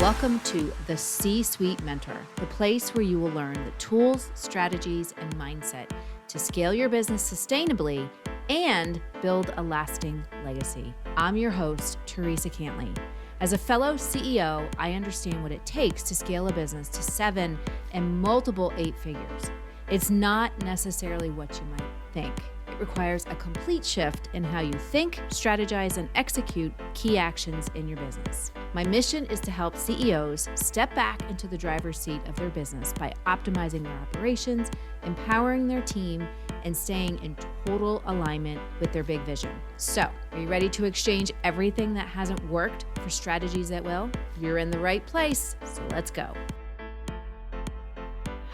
Welcome to the C-Suite Mentor, the place where you will learn the tools, strategies, and mindset to scale your business sustainably and build a lasting legacy. I'm your host, Theresa Cantley. As a fellow CEO, I understand what it takes to scale a business to 7 and multiple 8 figures. It's not necessarily what you might think. It requires a complete shift in how you think, strategize, and execute key actions in your business. My mission is to help CEOs step back into the driver's seat of their business by optimizing their operations, empowering their team, and staying in total alignment with their big vision. So, are you ready to exchange everything that hasn't worked for strategies that will? You're in the right place, so let's go.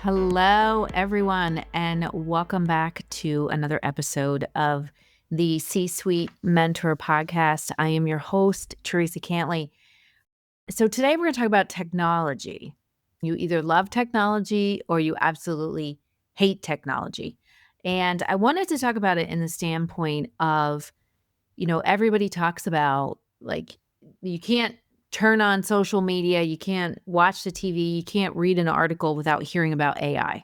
Hello, everyone, and welcome back to another episode of the C-Suite Mentor Podcast. I am your host, Theresa Cantley. So today we're going to talk about technology. You either love technology or you absolutely hate technology. And I wanted to talk about it in the standpoint of, everybody talks about, you can't turn on social media, you can't watch the TV, you can't read an article without hearing about AI.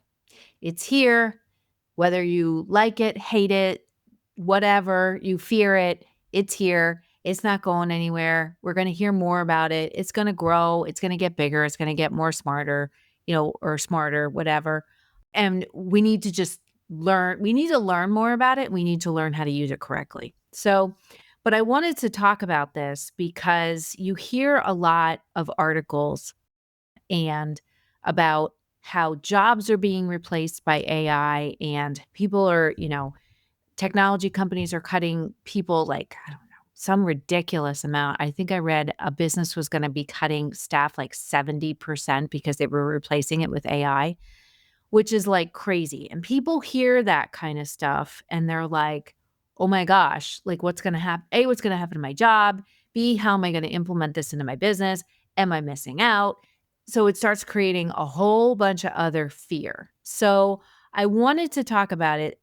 It's here, whether you like it, hate it, whatever, you fear it, it's here. It's not going anywhere. We're going to hear more about it. It's going to grow. It's going to get bigger. It's going to get more smarter, or smarter, whatever. And we need to just learn. We need to learn more about it. We need to learn how to use it correctly. But I wanted to talk about this because you hear a lot of articles and about how jobs are being replaced by AI and people are, technology companies are cutting people some ridiculous amount. I think I read a business was going to be cutting staff 70% because they were replacing it with AI, which is crazy. And people hear that kind of stuff and they're like, oh my gosh, what's going to happen? A, what's going to happen to my job? B, how am I going to implement this into my business? Am I missing out? So it starts creating a whole bunch of other fear. So I wanted to talk about it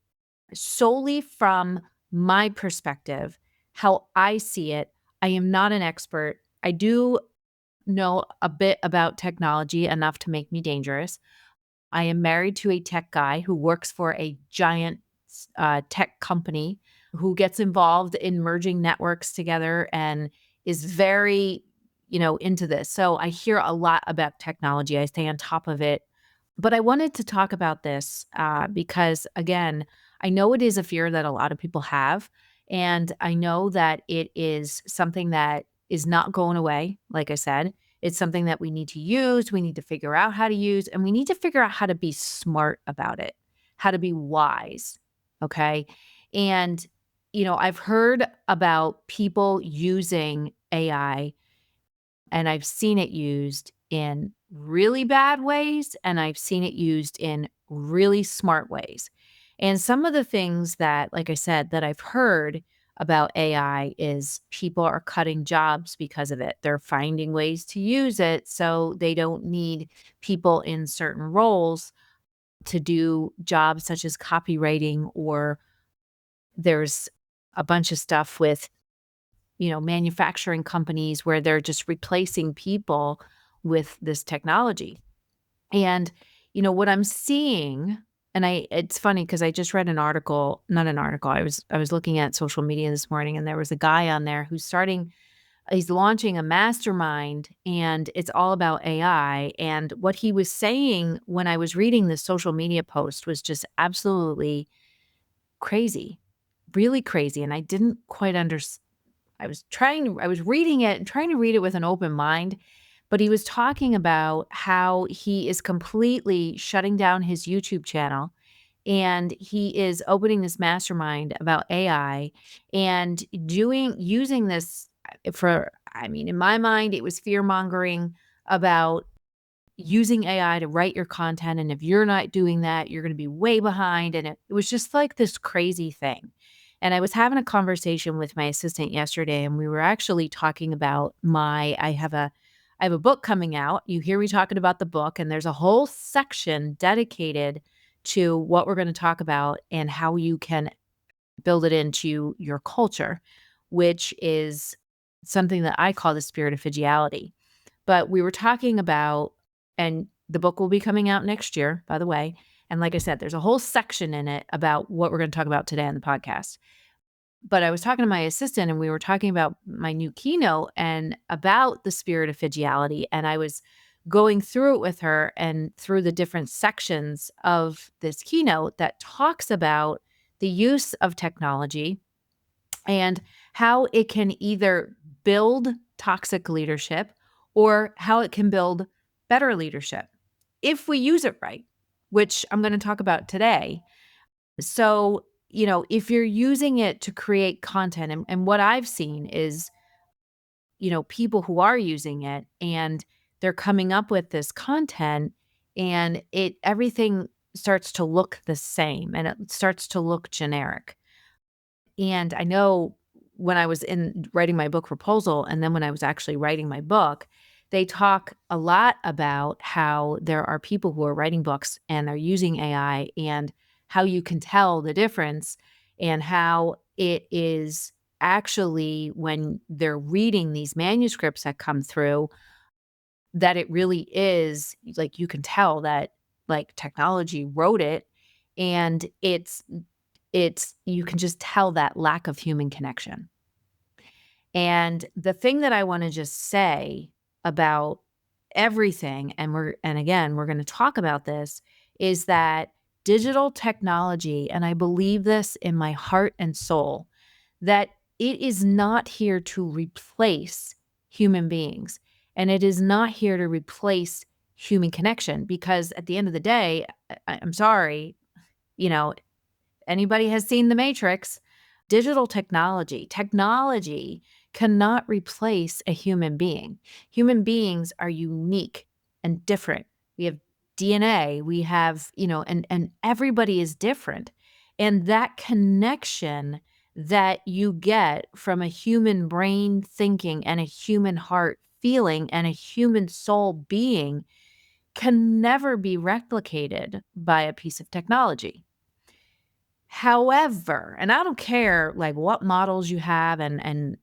solely from my perspective, how I see it. I am not an expert. I do know a bit about technology, enough to make me dangerous. I am married to a tech guy who works for a giant tech company who gets involved in merging networks together and is very, into this. So I hear a lot about technology. I stay on top of it. But I wanted to talk about this because, again, I know it is a fear that a lot of people have. And I know that it is something that is not going away. Like I said, it's something that we need to use. We need to figure out how to use, and we need to figure out how to be smart about it, how to be wise. Okay. And, I've heard about people using AI and I've seen it used in really bad ways and I've seen it used in really smart ways. And some of the things that, like I said, that I've heard about AI is people are cutting jobs because of it. They're finding ways to use it so they don't need people in certain roles to do jobs such as copywriting, or there's a bunch of stuff with, manufacturing companies where they're just replacing people with this technology. And, what I'm seeing, and it's funny because I just read an article, not an article. I was looking at social media this morning and there was a guy on there he's launching a mastermind and it's all about AI. And what he was saying when I was reading this social media post was just absolutely crazy, really crazy. And I didn't quite understand. I was reading it and trying to read it with an open mind, but he was talking about how he is completely shutting down his YouTube channel and he is opening this mastermind about AI and using this in my mind, it was fear-mongering about using AI to write your content. And if you're not doing that, you're going to be way behind. And it was just this crazy thing. And I was having a conversation with my assistant yesterday, and we were actually talking about I have a book coming out. You hear me talking about the book, and there's a whole section dedicated to what we're going to talk about and how you can build it into your culture, which is something that I call the Spirit of Phygitality. But we were talking about, and the book will be coming out next year, by the way. And like I said, there's a whole section in it about what we're going to talk about today on the podcast. But I was talking to my assistant and we were talking about my new keynote and about the spirit of Phygitality. And I was going through it with her and through the different sections of this keynote that talks about the use of technology and how it can either build toxic leadership or how it can build better leadership if we use it right, which I'm going to talk about today. So, if you're using it to create content, and what I've seen is, people who are using it and they're coming up with this content and everything starts to look the same and it starts to look generic. And I know when I was in writing my book proposal, and then when I was actually writing my book, they talk a lot about how there are people who are writing books and they're using AI and how you can tell the difference and how it is actually when they're reading these manuscripts that come through, that it really is like you can tell that like technology wrote it and it's you can just tell that lack of human connection. And the thing that I wanna just say about everything, and again, we're gonna talk about this, is that digital technology, and I believe this in my heart and soul, that it is not here to replace human beings, and it is not here to replace human connection because at the end of the day, I'm sorry, you know, anybody has seen The Matrix, digital technology cannot replace a human being. Human beings are unique and different. We have DNA, we have, and everybody is different. And that connection that you get from a human brain thinking and a human heart feeling and a human soul being can never be replicated by a piece of technology. However, and I don't care like what models you have and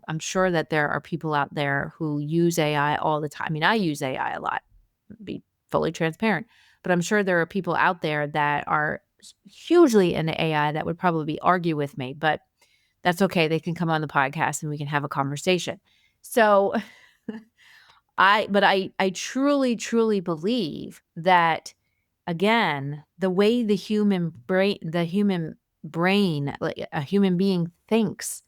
I'm sure that there are people out there who use AI all the time. I mean, I use AI a lot, be fully transparent, but I'm sure there are people out there that are hugely into AI that would probably argue with me, but that's okay. They can come on the podcast and we can have a conversation. So, I truly believe that again, the way the human brain, like a human being thinks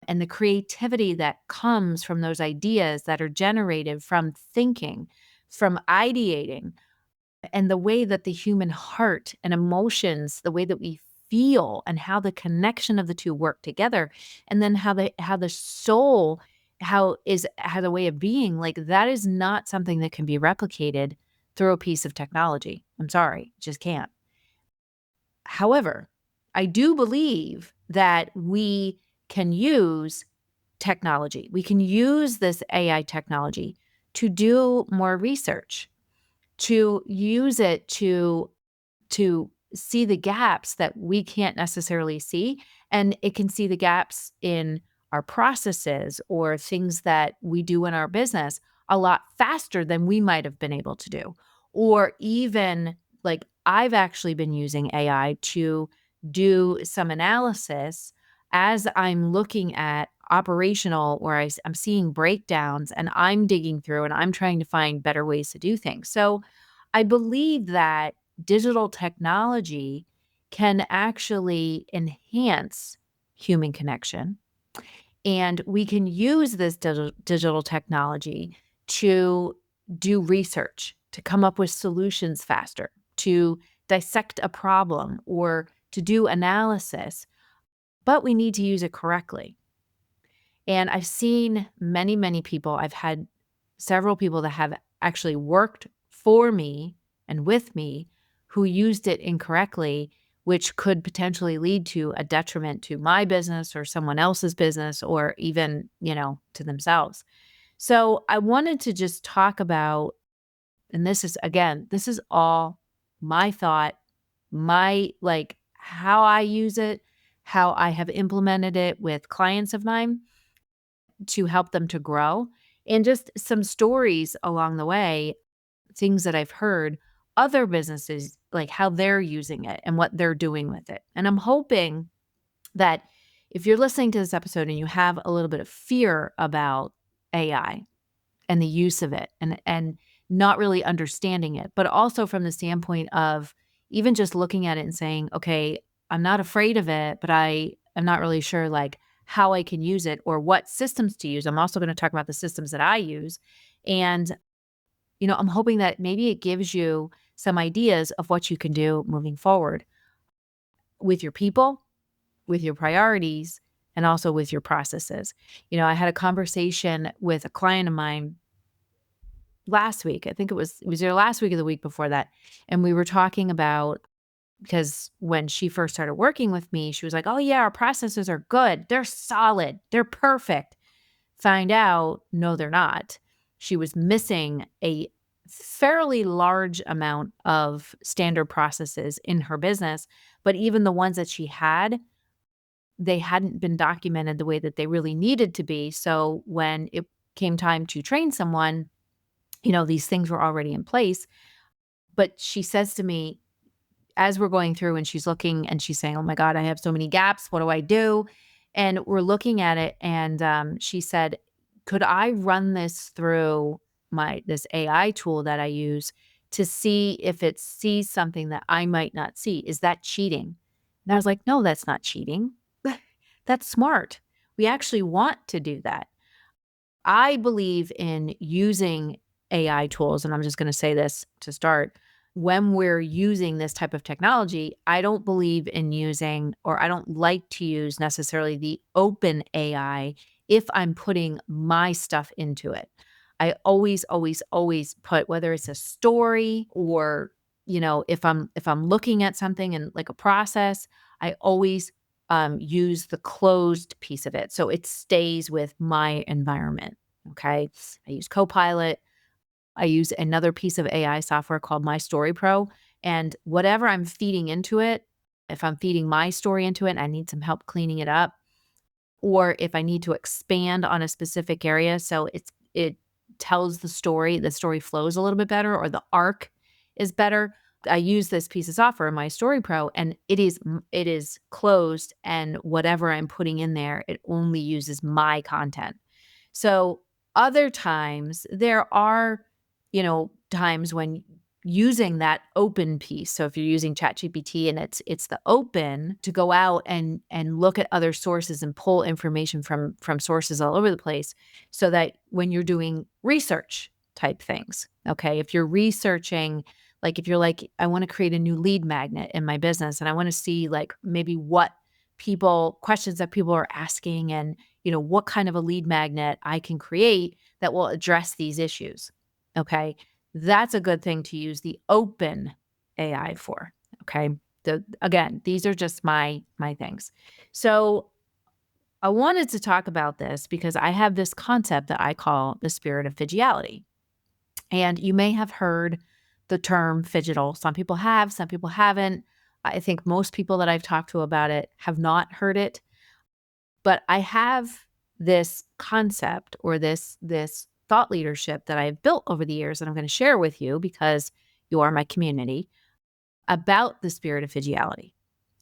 and the creativity that comes from those ideas that are generated from thinking, from ideating, and the way that the human heart and emotions, the way that we feel and how the connection of the two work together, and then how the soul has a way of being, like that is not something that can be replicated through a piece of technology. I'm sorry, just can't. However, I do believe that we can use technology. We can use this AI technology to do more research, to use it to see the gaps that we can't necessarily see, and it can see the gaps in our processes or things that we do in our business a lot faster than we might have been able to do. Or even like I've actually been using AI to do some analysis as I'm looking at operational where I'm seeing breakdowns and I'm digging through and I'm trying to find better ways to do things. So I believe that digital technology can actually enhance human connection. And we can use this digital technology to do research, to come up with solutions faster, to dissect a problem or to do analysis. But we need to use it correctly. And I've seen many people, I've had several people that have actually worked for me and with me who used it incorrectly, which could potentially lead to a detriment to my business or someone else's business or even, to themselves. So I wanted to just talk about, and this is all my thought, my like how I use it, how I have implemented it with clients of mine to help them to grow and just some stories along the way, things that I've heard other businesses, like how they're using it and what they're doing with it. And I'm hoping that if you're listening to this episode and you have a little bit of fear about AI and the use of it and not really understanding it, but also from the standpoint of even just looking at it and saying, okay, I'm not afraid of it, but I am not really sure like how I can use it or what systems to use. I'm also going to talk about the systems that I use. And, I'm hoping that maybe it gives you some ideas of what you can do moving forward with your people, with your priorities, and also with your processes. I had a conversation with a client of mine last week. I think it was either last week or the week before that. And we were talking about, because when she first started working with me, she was like, "Oh yeah, our processes are good. They're solid. They're perfect." Find out, no, they're not. She was missing a fairly large amount of standard processes in her business, but even the ones that she had, they hadn't been documented the way that they really needed to be. So when it came time to train someone, these things were already in place. But she says to me, as we're going through and she's looking and she's saying, "Oh my God, I have so many gaps. What do I do?" And we're looking at it. And she said, "Could I run this through this AI tool that I use to see if it sees something that I might not see? Is that cheating?" And I was like, "No, that's not cheating. That's smart. We actually want to do that." I believe in using AI tools, and I'm just going to say this to start. When we're using this type of technology, I don't believe in using, or I don't like to use necessarily the open AI if I'm putting my stuff into it. I always, always, always put, whether it's a story or, if I'm looking at something and like a process, I always use the closed piece of it. So it stays with my environment. Okay. I use Copilot. I use another piece of AI software called My Story Pro. And whatever I'm feeding into it, if I'm feeding my story into it and I need some help cleaning it up, or if I need to expand on a specific area so it tells the story flows a little bit better or the arc is better, I use this piece of software, My Story Pro, and it is closed, and whatever I'm putting in there, it only uses my content. So other times there are, times when using that open piece. So if you're using ChatGPT and it's the open to go out and look at other sources and pull information from sources all over the place, so that when you're doing research type things, okay, if you're researching, like if you're like, I want to create a new lead magnet in my business and I want to see like maybe what questions that people are asking, and what kind of a lead magnet I can create that will address these issues. Okay. That's a good thing to use the open AI for. Okay. Again, these are just my things. So I wanted to talk about this because I have this concept that I call the spirit of Phygitality. And you may have heard the term phygital. Some people have, some people haven't. I think most people that I've talked to about it have not heard it. But I have this concept or this thought leadership that I've built over the years that I'm going to share with you because you are my community, about the spirit of Phygitality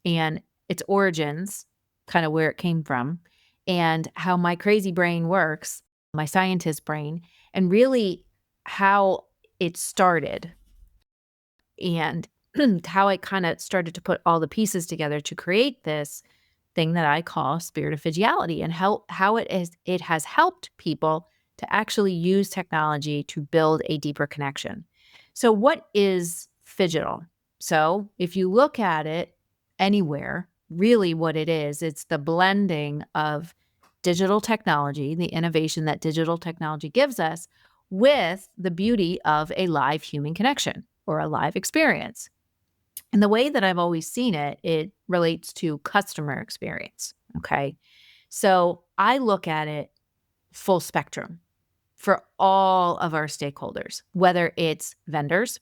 and its origins, kind of where it came from, and how my crazy brain works, my scientist brain, and really how it started and how I kind of started to put all the pieces together to create this thing that I call Spirit of Phygitality, and how it has helped people to actually use technology to build a deeper connection. So what is phygital? So if you look at it anywhere, really what it is, it's the blending of digital technology, the innovation that digital technology gives us, with the beauty of a live human connection or a live experience. And the way that I've always seen it, it relates to customer experience. Okay. So I look at it full spectrum for all of our stakeholders, whether it's vendors,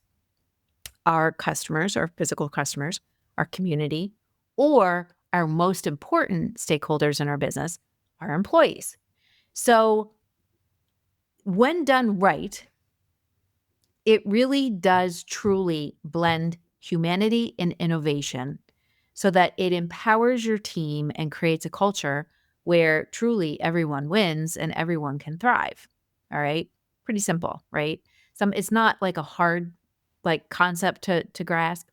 our customers, our physical customers, our community, or our most important stakeholders in our business, our employees. So when done right, it really does truly blend humanity and innovation so that it empowers your team and creates a culture where truly everyone wins and everyone can thrive. All right. Pretty simple, right? It's not like a hard concept to grasp,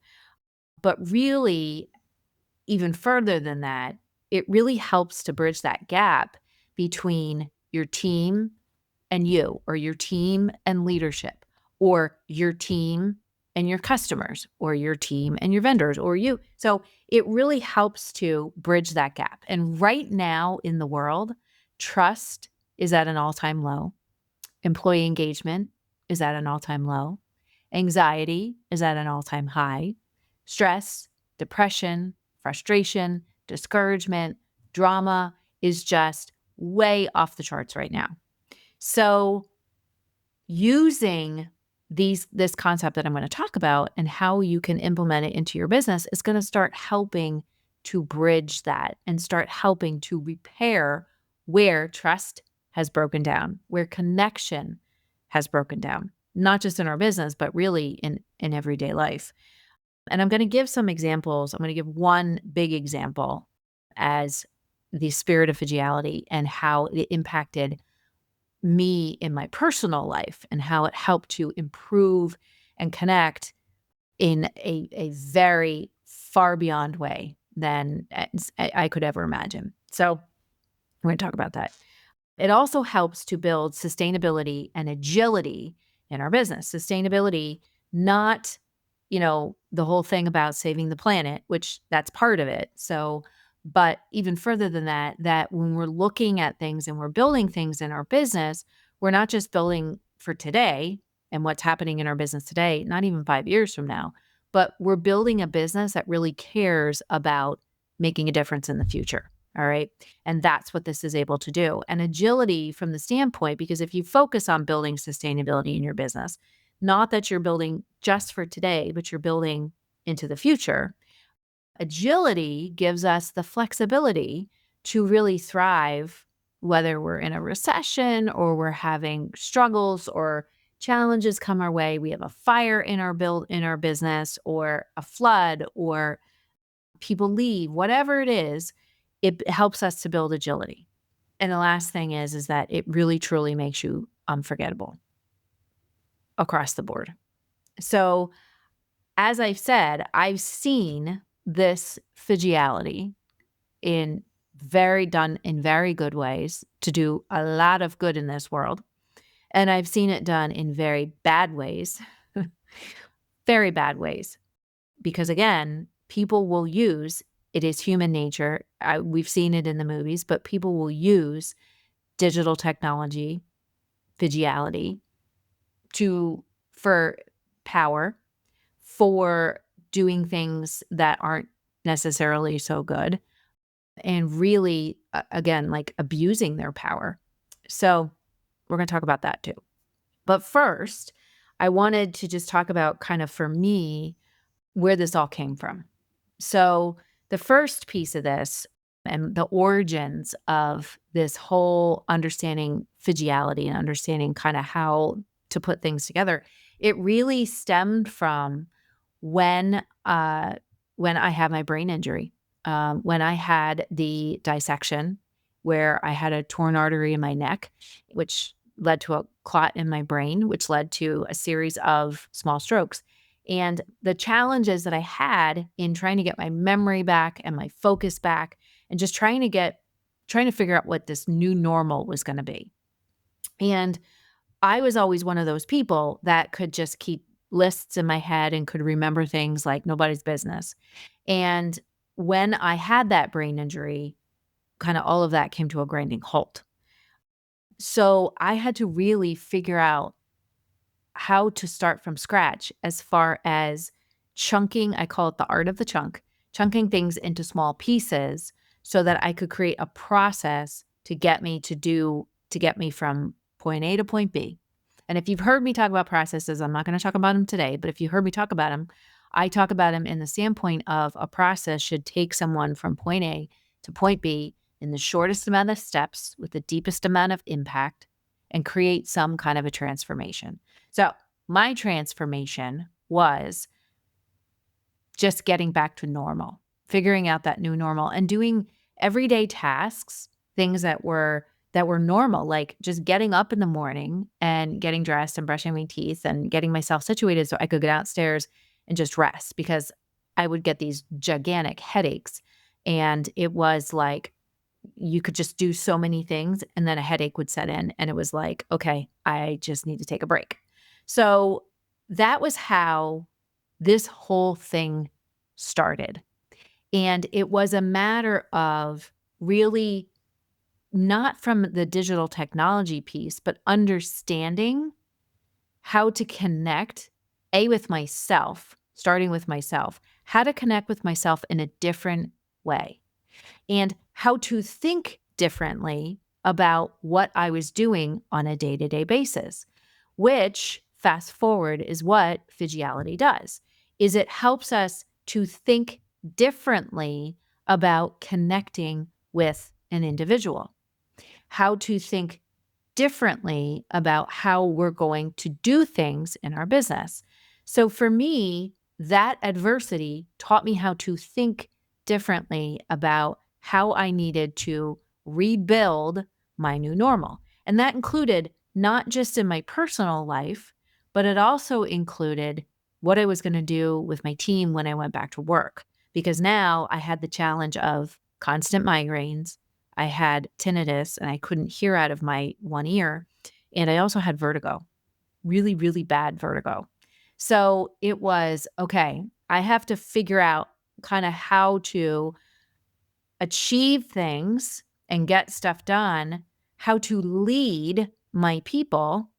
but really even further than that, it really helps to bridge that gap between your team and you, or your team and leadership, or your team and your customers, or your team and your vendors, or you. So it really helps to bridge that gap. And right now in the world, trust is at an all-time low. Employee engagement is at an all-time low. Anxiety is at an all-time high. Stress, depression, frustration, discouragement, drama is just way off the charts right now. So using this concept that I'm going to talk about and how you can implement it into your business is going to start helping to bridge that and start helping to repair where trust has broken down, where connection has broken down, not just in our business, but really in everyday life. And I'm going to give some examples. I'm going to give one big example as the Spirit of Phygitality and how it impacted me in my personal life and how it helped to improve and connect in a very far beyond way than I could ever imagine. So we're going to talk about that. It also helps to build sustainability and agility in our business. Sustainability, not, the whole thing about saving the planet, which that's part of it. So, but even further than that, that when we're looking at things and we're building things in our business, we're not just building for today and what's happening in our business today, not even 5 years from now, but we're building a business that really cares about making a difference in the future. All right. And that's what this is able to do. And agility from the standpoint, because if you focus on building sustainability in your business, not that you're building just for today, but you're building into the future, agility gives us the flexibility to really thrive, whether we're in a recession or we're having struggles or challenges come our way. We have a fire in our business, or a flood, or people leave, whatever it is, it helps us to build agility. And the last thing is that it really truly makes you unforgettable across the board. So as I've said, I've seen this Phygitality done in very good ways to do a lot of good in this world. And I've seen it done in very bad ways, very bad ways. Because again, people will use, it is human nature. We've seen it in the movies, but people will use digital technology, Phygitality, for power, for doing things that aren't necessarily so good, and really, again, like abusing their power. So we're going to talk about that too. But first, I wanted to just talk about kind of for me, where this all came from. So the first piece of this and the origins of this whole understanding Phygitality and understanding kind of how to put things together, it really stemmed from when I had my brain injury, when I had the dissection where I had a torn artery in my neck, which led to a clot in my brain, which led to a series of small strokes. And the challenges that I had in trying to get my memory back and my focus back and just trying to figure out what this new normal was going to be. And I was always one of those people that could just keep lists in my head and could remember things like nobody's business. And when I had that brain injury, kind of all of that came to a grinding halt. So I had to really figure out how to start from scratch as far as chunking. I call it the art of the chunking things into small pieces so that I could create a process to get me from point A to point B. And if you've heard me talk about processes, I'm not going to talk about them today, but if you heard me talk about them, I talk about them in the standpoint of a process should take someone from point A to point B in the shortest amount of steps with the deepest amount of impact and create some kind of a transformation. So my transformation was just getting back to normal, figuring out that new normal and doing everyday tasks, things that were normal, like just getting up in the morning and getting dressed and brushing my teeth and getting myself situated so I could go downstairs and just rest, because I would get these gigantic headaches. And it was like you could just do so many things and then a headache would set in. And it was like, okay, I just need to take a break. So that was how this whole thing started. And it was a matter of really not from the digital technology piece, but understanding how to connect, with myself, starting with myself, how to connect with myself in a different way, and how to think differently about what I was doing on a day-to-day basis, which, fast forward, is what Phygitality does, is it helps us to think differently about connecting with an individual, how to think differently about how we're going to do things in our business. So for me, that adversity taught me how to think differently about how I needed to rebuild my new normal. And that included not just in my personal life, but it also included what I was going to do with my team when I went back to work. Because now I had the challenge of constant migraines. I had tinnitus and I couldn't hear out of my one ear. And I also had vertigo, really, really bad vertigo. So it was, okay, I have to figure out kind of how to achieve things and get stuff done, how to lead my people.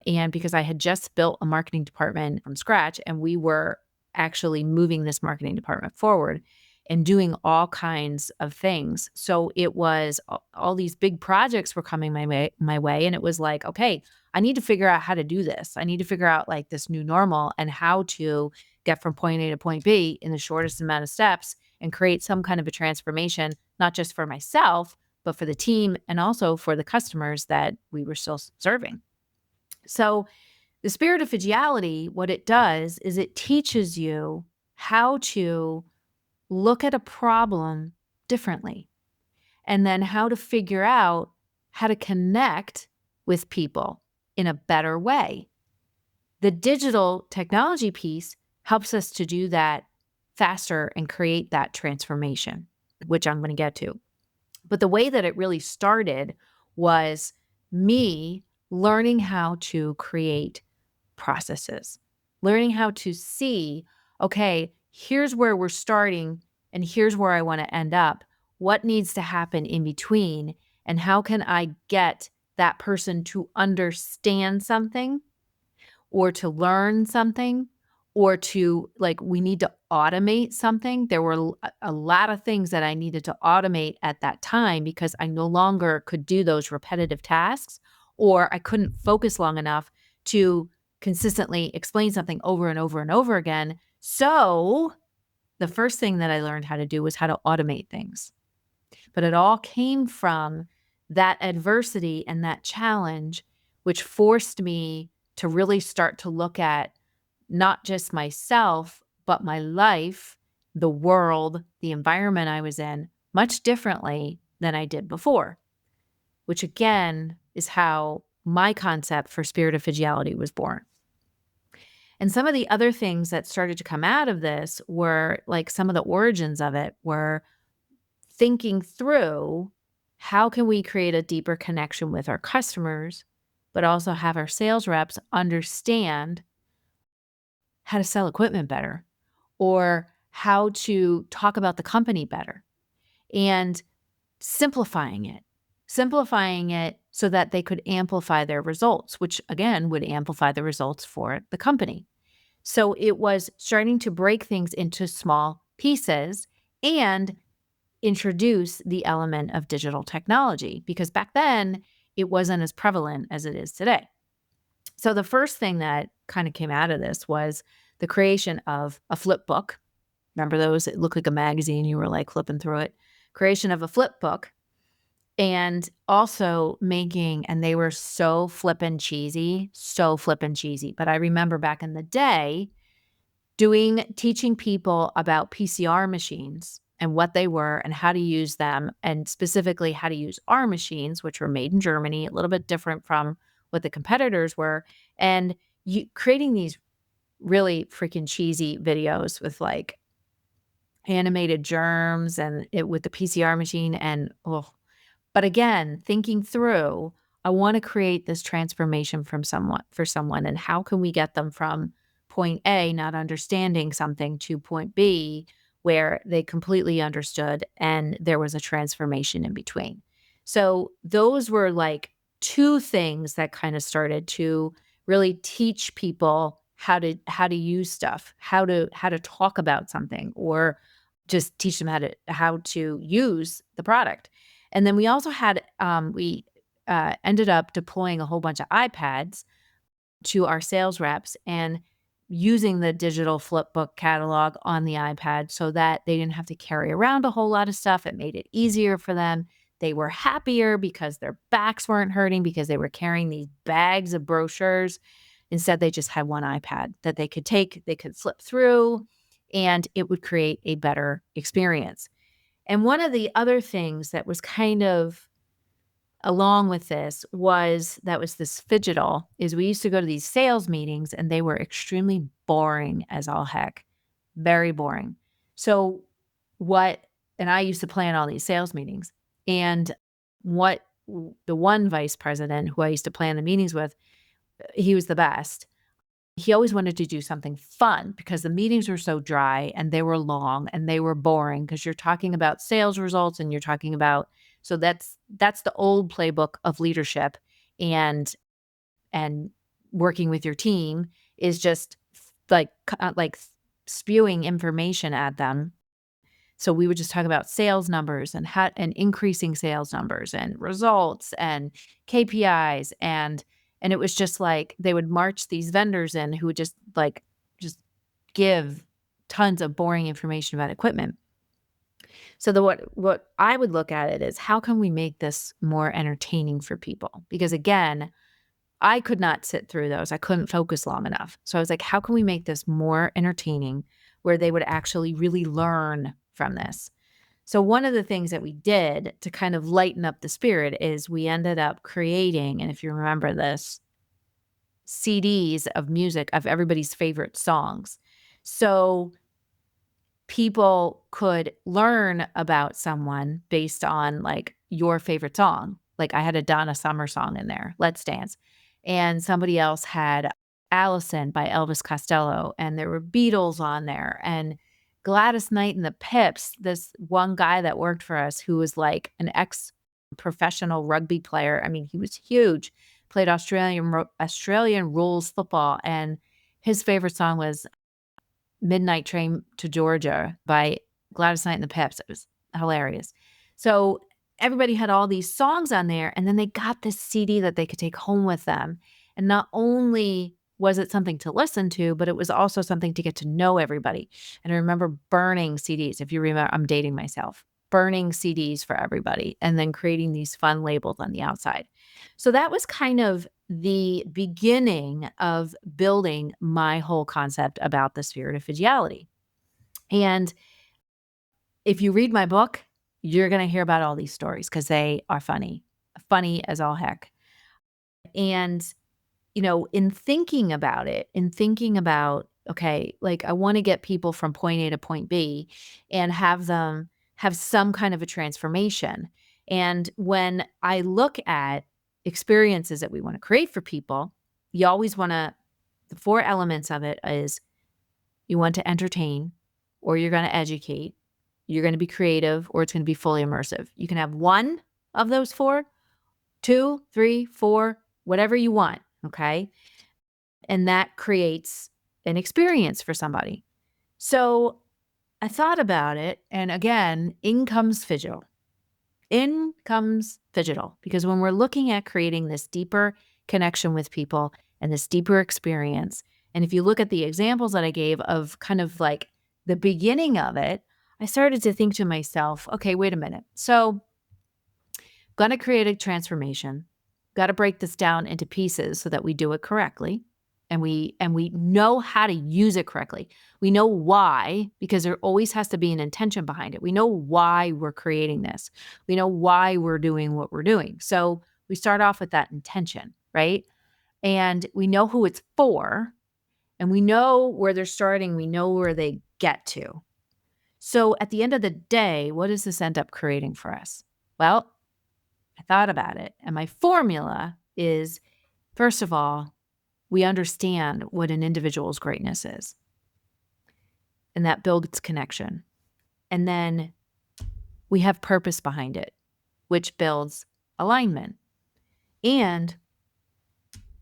And because I had just built a marketing department from scratch and we were actually moving this marketing department forward and doing all kinds of things. So it was all these big projects were coming my way. And it was like, okay, I need to figure out how to do this. I need to figure out like this new normal and how to get from point A to point B in the shortest amount of steps and create some kind of a transformation, not just for myself, but for the team and also for the customers that we were still serving. So the Spirit of Phygitality, what it does is it teaches you how to look at a problem differently, and then how to figure out how to connect with people in a better way. The digital technology piece helps us to do that faster and create that transformation, which I'm going to get to. But the way that it really started was me learning how to create processes, learning how to see, okay, here's where we're starting and here's where I want to end up. What needs to happen in between? And how can I get that person to understand something or to learn something or to, like, we need to automate something. There were a lot of things that I needed to automate at that time because I no longer could do those repetitive tasks, or I couldn't focus long enough to consistently explain something over and over and over again. So the first thing that I learned how to do was how to automate things. But it all came from that adversity and that challenge, which forced me to really start to look at not just myself, but my life, the world, the environment I was in much differently than I did before, which again is how my concept for Spirit of Phygitality was born. And some of the other things that started to come out of this were, like, some of the origins of it were thinking through how can we create a deeper connection with our customers, but also have our sales reps understand how to sell equipment better or how to talk about the company better, and simplifying it so that they could amplify their results, which again would amplify the results for the company. So it was starting to break things into small pieces and introduce the element of digital technology, because back then it wasn't as prevalent as it is today. So the first thing that kind of came out of this was the creation of a flip book. Remember those? It looked like a magazine. You were like flipping through it. Creation of a flip book And also making, and they were so flippin' cheesy, so flippin' cheesy. But I remember back in the day teaching people about PCR machines and what they were and how to use them, and specifically how to use our machines, which were made in Germany, a little bit different from what the competitors were. And creating these really freaking cheesy videos with like animated germs and it with the PCR machine and oh, but again, thinking through, I want to create this transformation for someone, and how can we get them from point A, not understanding something, to point B, where they completely understood and there was a transformation in between. So those were like two things that kind of started to really teach people how to use stuff, how to talk about something, or just teach them how to use the product. And then we also had, we ended up deploying a whole bunch of iPads to our sales reps and using the digital flip book catalog on the iPad so that they didn't have to carry around a whole lot of stuff. It made it easier for them. They were happier because their backs weren't hurting because they were carrying these bags of brochures. Instead, they just had one iPad that they could take, they could flip through, and it would create a better experience. And one of the other things that was kind of along with this was this fidgetal is we used to go to these sales meetings and they were extremely boring as all heck, very boring. So what, and I used to plan all these sales meetings, and what the one vice president who I used to plan the meetings with, he was the best. He always wanted to do something fun because the meetings were so dry and they were long and they were boring because you're talking about sales results and you're talking about, so that's the old playbook of leadership, and working with your team is just like spewing information at them. So we would just talk about sales numbers and increasing sales numbers and results and KPIs, and it was just like they would march these vendors in who would just give tons of boring information about equipment. So what I would look at it is, how can we make this more entertaining for people? Because again, I could not sit through those. I couldn't focus long enough. So I was like, how can we make this more entertaining where they would actually really learn from this? So one of the things that we did to kind of lighten up the spirit is we ended up creating, and if you remember this, CDs of music of everybody's favorite songs. So people could learn about someone based on like your favorite song. Like I had a Donna Summer song in there, Let's Dance. And somebody else had Allison by Elvis Costello. And there were Beatles on there. And Gladys Knight and the Pips, this one guy that worked for us who was like an ex-professional rugby player. I mean, he was huge, played Australian rules football. And his favorite song was Midnight Train to Georgia by Gladys Knight and the Pips. It was hilarious. So everybody had all these songs on there, and then they got this CD that they could take home with them. And not only was it something to listen to, but it was also something to get to know everybody. And I remember burning CDs. If you remember, I'm dating myself. Burning CDs for everybody and then creating these fun labels on the outside. So that was kind of the beginning of building my whole concept about the spirit of Phygitality. And if you read my book, you're going to hear about all these stories because they are funny as all heck. And, in thinking about it, okay, like I want to get people from point A to point B and have them have some kind of a transformation. And when I look at experiences that we want to create for people, you always want to, the four elements of it is you want to entertain, or you're going to educate, you're going to be creative, or it's going to be fully immersive. You can have one of those four, two, three, four, whatever you want. Okay. And that creates an experience for somebody. So I thought about it. And again, in comes Phygital. In comes Phygital. Because when we're looking at creating this deeper connection with people and this deeper experience, and if you look at the examples that I gave of kind of like the beginning of it, I started to think to myself, okay, wait a minute. So Going to create a transformation. Got to break this down into pieces so that we do it correctly. And we know how to use it correctly. We know why, because there always has to be an intention behind it. We know why we're creating this. We know why we're doing what we're doing. So we start off with that intention, right? And we know who it's for, and we know where they're starting. We know where they get to. So at the end of the day, what does this end up creating for us? Well, I thought about it, and my formula is, first of all, we understand what an individual's greatness is, and that builds connection. And then we have purpose behind it, which builds alignment. And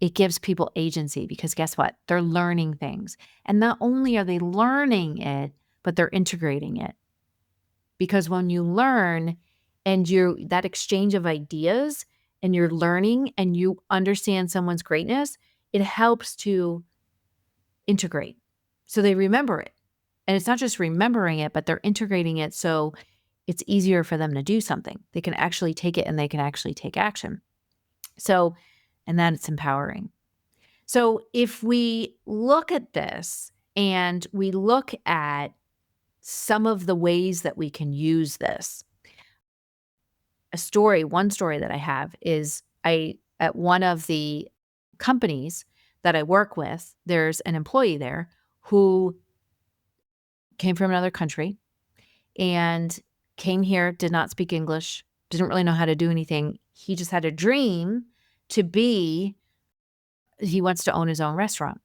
it gives people agency, because guess what? They're learning things. And not only are they learning it, but they're integrating it. Because when you learn and that exchange of ideas, and you're learning and you understand someone's greatness, it helps to integrate. So they remember it. And it's not just remembering it, but they're integrating it so it's easier for them to do something. They can actually take it and they can actually take action. So, and then it's empowering. So if we look at this and we look at some of the ways that we can use this, one story that I have is at one of the companies that I work with, there's an employee there who came from another country and came here, did not speak English, didn't really know how to do anything. He just had a dream he wants to own his own restaurant.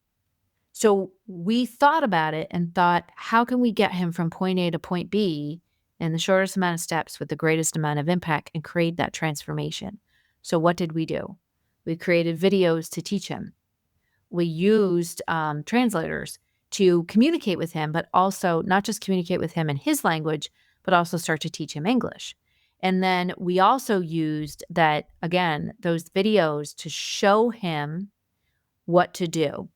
So we thought about it and thought, how can we get him from point A to point B in the shortest amount of steps with the greatest amount of impact and create that transformation? So what did we do? We created videos to teach him. We used translators to communicate with him, but also not just communicate with him in his language, but also start to teach him English. And then we also used those videos to show him what to do,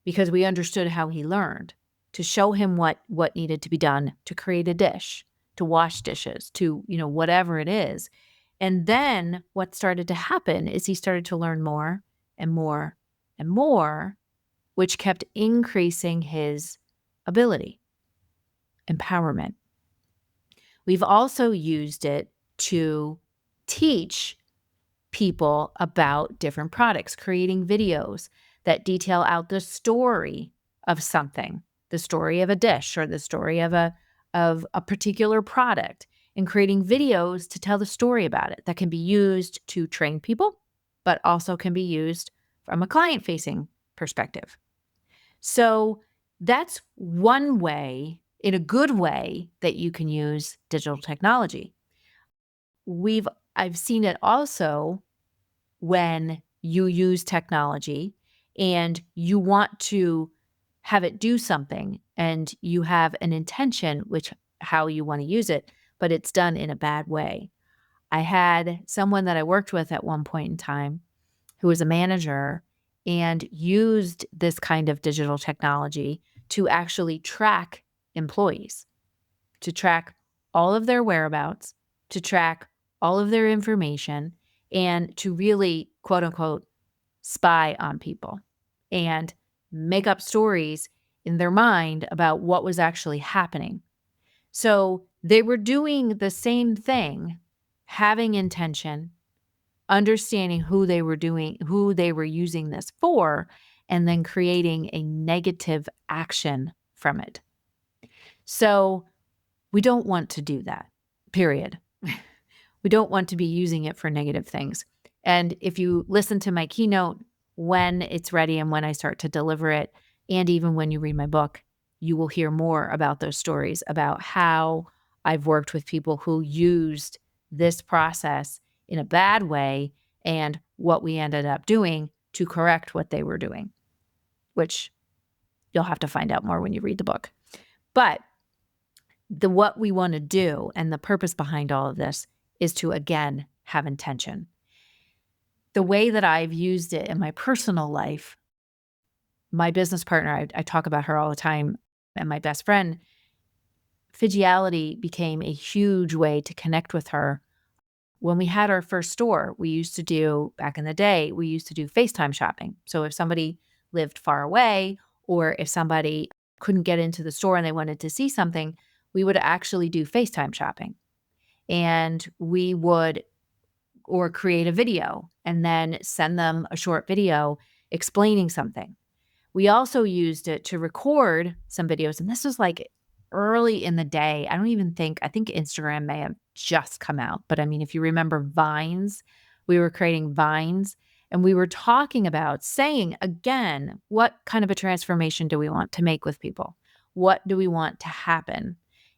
because we understood how he learned, to show him what needed to be done to create a dish, to wash dishes, to, whatever it is. And then what started to happen is he started to learn more and more and more, which kept increasing his ability, empowerment. We've also used it to teach people about different products, creating videos that detail out the story of something, the story of a dish or the story of a particular product, and creating videos to tell the story about it that can be used to train people, but also can be used from a client-facing perspective. So that's one way, in a good way, that you can use digital technology. I've seen it also when you use technology and you want to have it do something and you have an intention how you want to use it, but it's done in a bad way. I had someone that I worked with at one point in time who was a manager and used this kind of digital technology to actually track employees, to track all of their whereabouts, to track all of their information, and to really, quote unquote, spy on people and make up stories in their mind about what was actually happening. So they were doing the same thing, having intention, understanding who they were using this for, and then creating a negative action from it. So we don't want to do that, period. We don't want to be using it for negative things. And if you listen to my keynote, when it's ready and when I start to deliver it, and even when you read my book, you will hear more about those stories, about how I've worked with people who used this process in a bad way and what we ended up doing to correct what they were doing, which you'll have to find out more when you read the book. But what we want to do and the purpose behind all of this is to, again, have intention. The way that I've used it in my personal life, my business partner, I talk about her all the time, and my best friend, Phygitality became a huge way to connect with her when we had our first store, we used to do, back in the day, we used to do FaceTime shopping. So if somebody lived far away, or if somebody couldn't get into the store and they wanted to see something, we would actually do FaceTime shopping. And we would, or create a video and then send them a short video explaining something. We also used it to record some videos, and this was like early in the day. I think Instagram may have just come out, but I mean, if you remember Vines, we were creating Vines and we were talking about saying again, what kind of a transformation do we want to make with people? What do we want to happen?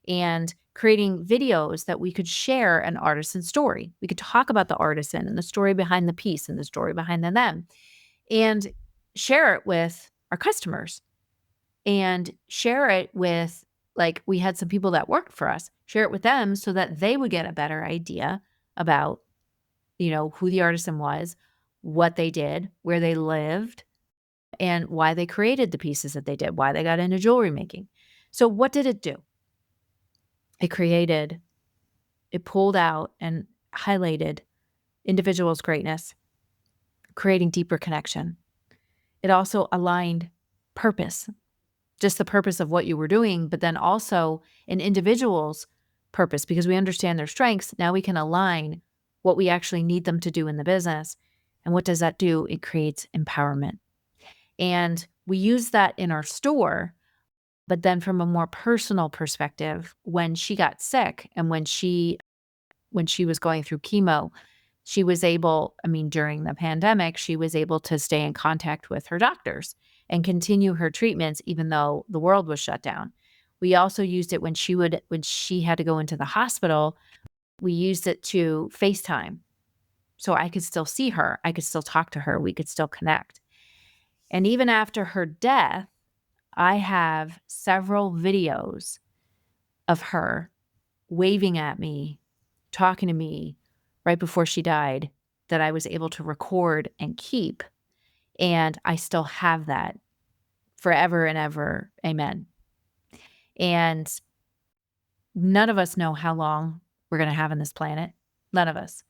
And creating videos that we could share an artisan story. We could talk about the artisan and the story behind the piece and the story behind them, and share it with our customers, and share it with, like, we had some people that worked for us, share it with them so that they would get a better idea about, who the artisan was, what they did, where they lived, and why they created the pieces that they did, why they got into jewelry making. So what did it do? It pulled out and highlighted individuals' greatness, creating deeper connection. It also aligned purpose, just the purpose of what you were doing, but then also an individual's purpose, because we understand their strengths. Now we can align what we actually need them to do in the business. And what does that do? It creates empowerment. And we use that in our store, but then from a more personal perspective, when she got sick and when she was going through chemo, she was able, during the pandemic, she was able to stay in contact with her doctors and continue her treatments, even though the world was shut down. We also used it when she had to go into the hospital. We used it to FaceTime. So I could still see her. I could still talk to her. We could still connect. And even after her death, I have several videos of her waving at me, talking to me right before she died, that I was able to record and keep. And I still have that forever and ever. Amen. And none of us know how long we're going to have on this planet. None of us.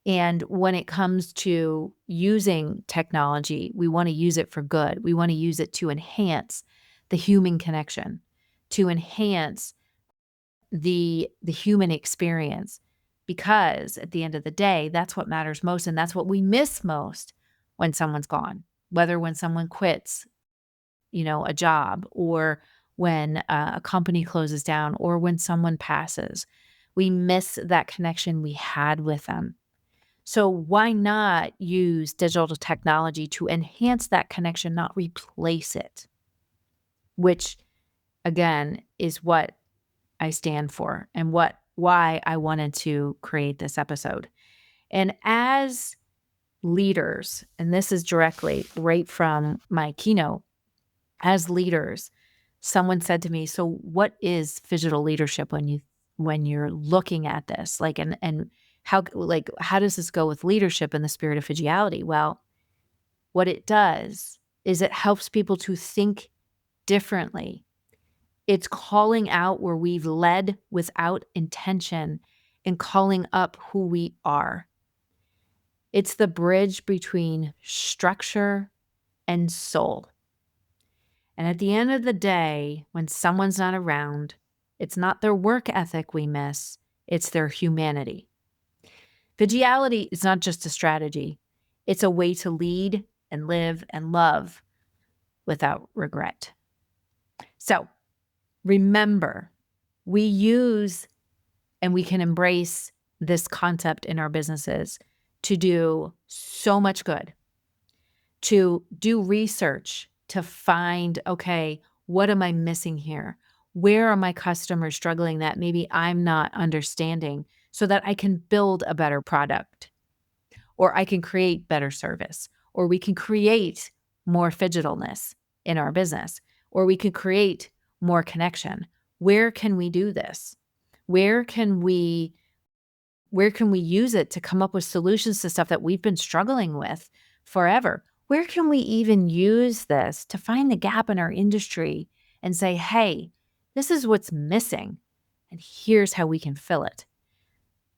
And when it comes to using technology, we want to use it for good. We want to use it to enhance the human connection, to enhance the human experience, because at the end of the day, that's what matters most, and that's what we miss most when someone's gone, whether when someone quits, a job, or when a company closes down, or when someone passes. We miss that connection we had with them. So why not use digital technology to enhance that connection, not replace it? Which, again, is what I stand for and why I wanted to create this episode. And as leaders, and this is directly right from my keynote, as leaders, someone said to me, "So what is phygital leadership when you're looking at this? Like, and how does this go with leadership in the spirit of Phygitality?" Well, what it does is it helps people to think differently. It's calling out where we've led without intention and calling up who we are. It's the bridge between structure and soul. And at the end of the day, when someone's not around, it's not their work ethic we miss, it's their humanity. Phygitality is not just a strategy. It's a way to lead and live and love without regret. So remember, we use and we can embrace this concept in our businesses to do so much good, to do research, to find, okay, what am I missing here? Where are my customers struggling that maybe I'm not understanding, so that I can build a better product, or I can create better service, or we can create more phygitalness in our business, or we can create more connection. Where can we do this? Where can we use it to come up with solutions to stuff that we've been struggling with forever? Where can we even use this to find the gap in our industry and say, hey, this is what's missing, and here's how we can fill it?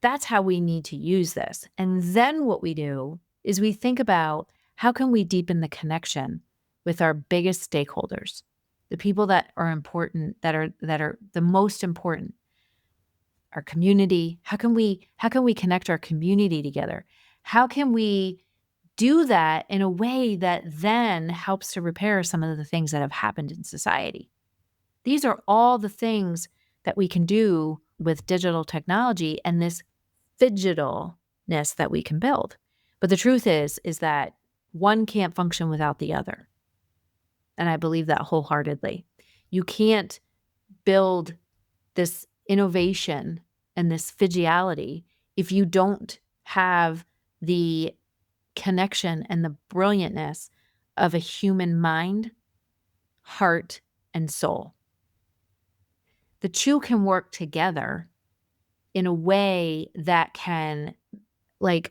That's how we need to use this. And then what we do is we think about how can we deepen the connection with our biggest stakeholders, the people that are important, that are the most important, our community. How can we connect our community together? How can we do that in a way that then helps to repair some of the things that have happened in society? These are all the things that we can do with digital technology and this phygitalness that we can build. But the truth is that one can't function without the other. And I believe that wholeheartedly. You can't build this innovation and this phygitality if you don't have the connection and the brilliantness of a human mind, heart, and soul. The two can work together in a way that can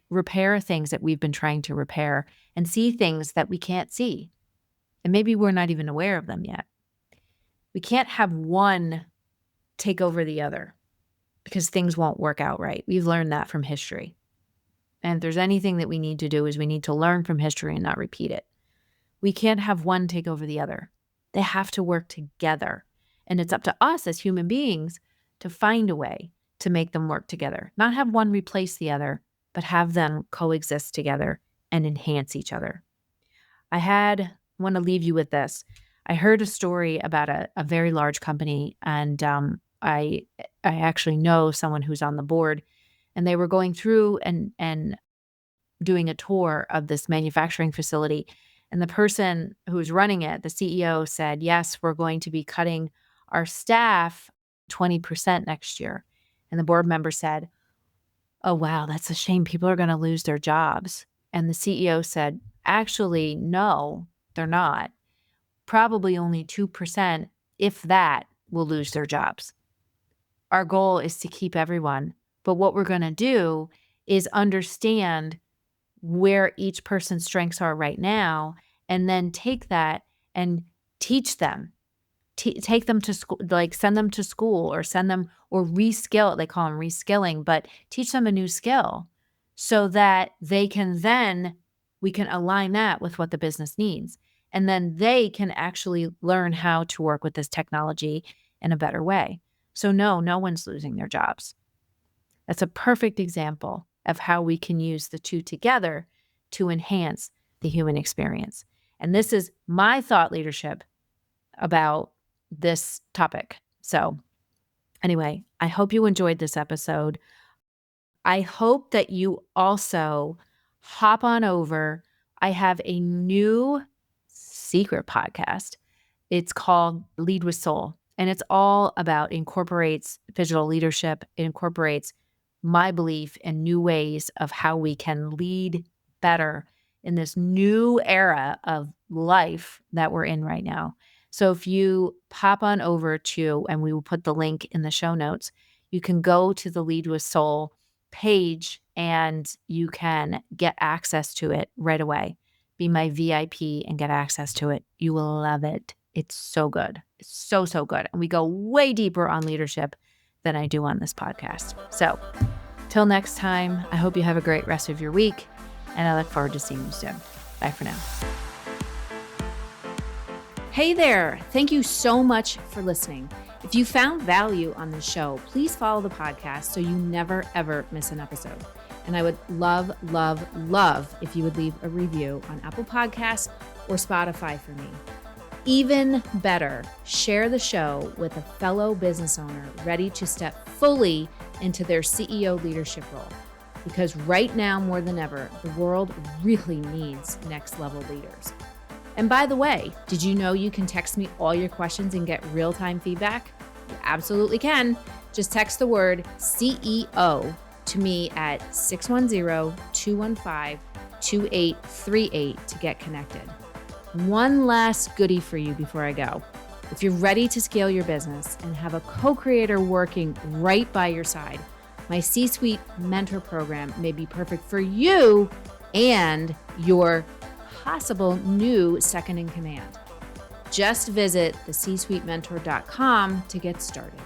repair things that we've been trying to repair and see things that we can't see. And maybe we're not even aware of them yet. We can't have one take over the other because things won't work out right. We've learned that from history. And if there's anything that we need to do is we need to learn from history and not repeat it. We can't have one take over the other. They have to work together. And it's up to us as human beings to find a way to make them work together. Not have one replace the other, but have them coexist together and enhance each other. I want to leave you with this. I heard a story about a very large company, and I actually know someone who's on the board, and they were going through and doing a tour of this manufacturing facility. And the person who was running it, the CEO, said, yes, we're going to be cutting our staff 20% next year. And the board member said, oh, wow, that's a shame. People are going to lose their jobs. And the CEO said, actually, no, they're not. Probably only 2%, if that, will lose their jobs. Our goal is to keep everyone. But what we're going to do is understand where each person's strengths are right now, and then take that and teach them. Take them to school, send them to school, or send them, or reskill. They call them reskilling, but teach them a new skill so that they can we can align that with what the business needs. And then they can actually learn how to work with this technology in a better way. So no one's losing their jobs. That's a perfect example of how we can use the two together to enhance the human experience. And this is my thought leadership about this topic. So anyway, I hope you enjoyed this episode. I hope that you also hop on over. I have a new secret podcast. It's called Lead with Soul, and it's all incorporates digital leadership. It incorporates my belief in new ways of how we can lead better in this new era of life that we're in right now. So if you pop on over to, and we will put the link in the show notes, you can go to the Lead with Soul page and you can get access to it right away. Be my VIP and get access to it. You will love it. It's so good. It's so, so good. And we go way deeper on leadership than I do on this podcast. So till next time, I hope you have a great rest of your week, and I look forward to seeing you soon. Bye for now. Hey there. Thank you so much for listening. If you found value on this show, please follow the podcast so you never, ever miss an episode. And I would love, love, love if you would leave a review on Apple Podcasts or Spotify for me. Even better, share the show with a fellow business owner ready to step fully into their CEO leadership role. Because right now, more than ever, the world really needs next level leaders. And by the way, did you know you can text me all your questions and get real-time feedback? You absolutely can. Just text the word CEO to me at 610-215-2838 to get connected. One last goodie for you before I go. If you're ready to scale your business and have a co-creator working right by your side, my C-Suite Mentor Program may be perfect for you and your possible new second in command. Just visit thecsuitementor.com to get started.